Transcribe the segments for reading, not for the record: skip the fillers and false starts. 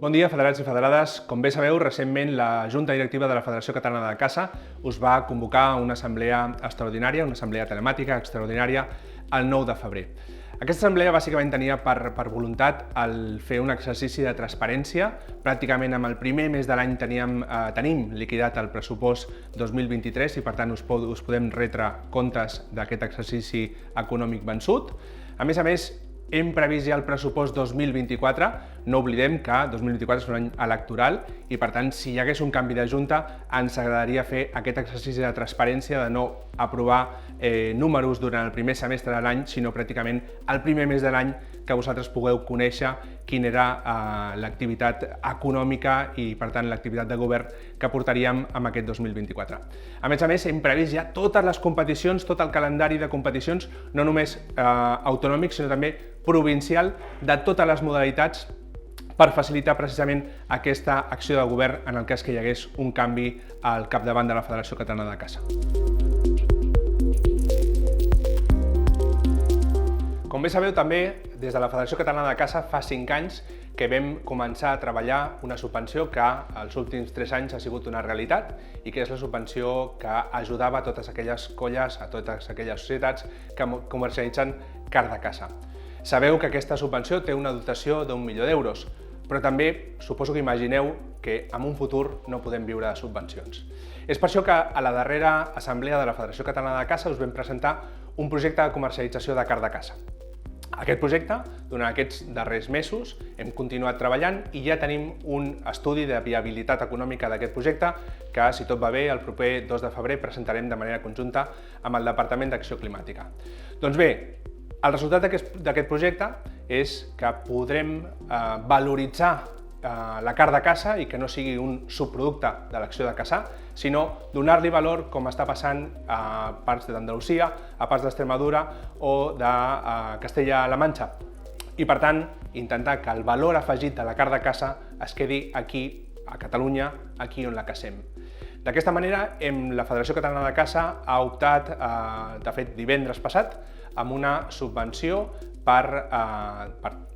Bon dia, federats i federades. Com bé sabeu, recentment la Junta Directiva de la Federació Catalana de Caça us va convocar una assemblea extraordinària, una assemblea telemàtica extraordinària, el 9 de febrer. Aquesta assemblea bàsicament tenia per voluntat el fer un exercici de transparència. Pràcticament amb el primer mes de l'any tenim liquidat el pressupost 2023 i per tant us podem retre comptes d'aquest exercici econòmic vençut. A més, hem previst ja el pressupost 2024, no oblidem que 2024 és un any electoral i per tant si hi hagués un canvi de Junta ens agradaria fer aquest exercici de transparència de no aprovar números durant el primer semestre de l'any, sinó pràcticament el primer mes de l'any que vosaltres pugueu conèixer quina era l'activitat econòmica i per tant l'activitat de govern que portaríem amb aquest 2024. A més, hem previst ja totes les competicions, tot el calendari de competicions, no només autonòmics, sinó també provincial, de totes les modalitats per facilitar precisament aquesta acció de govern en el cas que hi hagués un canvi al capdavant de la Federació Catalana de Caça. Com bé sabeu també, des de la Federació Catalana de Caça fa 5 anys que vam començar a treballar una subvenció que els últims 3 anys ha sigut una realitat i que és la subvenció que ajudava a totes aquelles colles, a totes aquelles societats que comercialitzen carn de caça. Sabeu que aquesta subvenció té una dotació d'1 milió d'euros, però també suposo que imagineu que en un futur no podem viure de subvencions. És per això que a la darrera assemblea de la Federació Catalana de Caça us vam presentar un projecte de comercialització de carn de caça. Aquest projecte, durant aquests darrers mesos, hem continuat treballant i ja tenim un estudi de viabilitat econòmica d'aquest projecte que, si tot va bé, el proper 2 de febrer presentarem de manera conjunta amb el Departament d'Acció Climàtica. Doncs bé, el resultat d'aquest projecte és que podrem valoritzar la carn de caça i que no sigui un subproducte de l'acció de caçar, sinó donar-li valor com està passant a parts d'Andalusia, a parts d'Extremadura o de Castella-La Manxa. I per tant, intentar que el valor afegit de la carn de caça es quedi aquí, a Catalunya, aquí on la cacem. D'aquesta manera, la Federació Catalana de Caça ha optat, de fet divendres passat, amb una subvenció per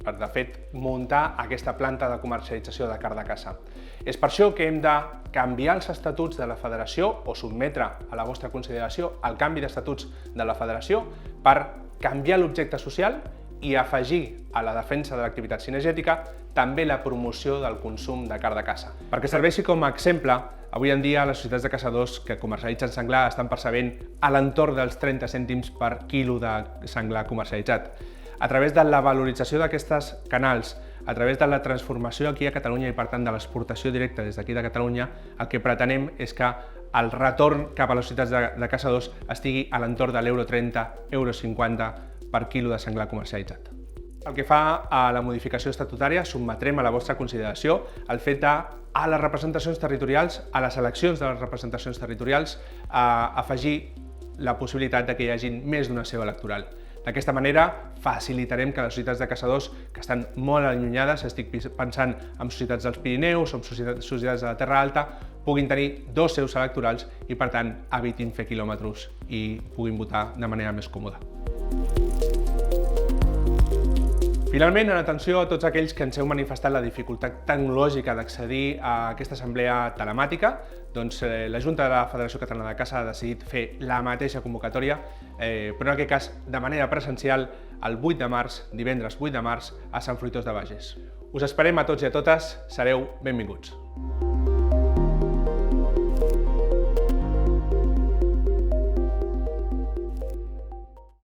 de fet, muntar aquesta planta de comercialització de carn de caça. És per això que hem de canviar els estatuts de la Federació o sotmetre a la vostra consideració el canvi d'estatuts de la Federació per canviar l'objecte social i afegir a la defensa de l'activitat cinegètica també la promoció del consum de carn de caça. Perquè serveixi com a exemple, avui en dia les societats de caçadors que comercialitzen senglar estan percebent a l'entorn dels 30 cèntims per quilo de senglar comercialitzat. A través de la valorització d'aquests canals, a través de la transformació aquí a Catalunya i per tant de l'exportació directa des d'aquí de Catalunya, el que pretenem és que el retorn cap a les societats de caçadors estigui a l'entorn de l'1,30, €1,50 per quilo de senglar comercialitzat. El que fa a la modificació estatutària, sotmetrem a la vostra consideració el fet de, a les representacions territorials, a les eleccions de les representacions territorials, afegir la possibilitat de que hi hagi més d'una seu electoral. D'aquesta manera facilitarem que les societats de caçadors que estan molt allunyades, estic pensant en societats dels Pirineus o en societats de la Terra Alta, puguin tenir 2 seus electorals i per tant evitin fer quilòmetres i puguin votar de manera més còmoda. Finalment, en atenció a tots aquells que ens heu manifestat la dificultat tecnològica d'accedir a aquesta assemblea telemàtica, doncs la Junta de la Federació Catalana de Caça ha decidit fer la mateixa convocatòria, però en aquest cas de manera presencial, el 8 de març, divendres 8 de març, a Sant Fruitós de Bages. Us esperem a tots i a totes, sereu benvinguts.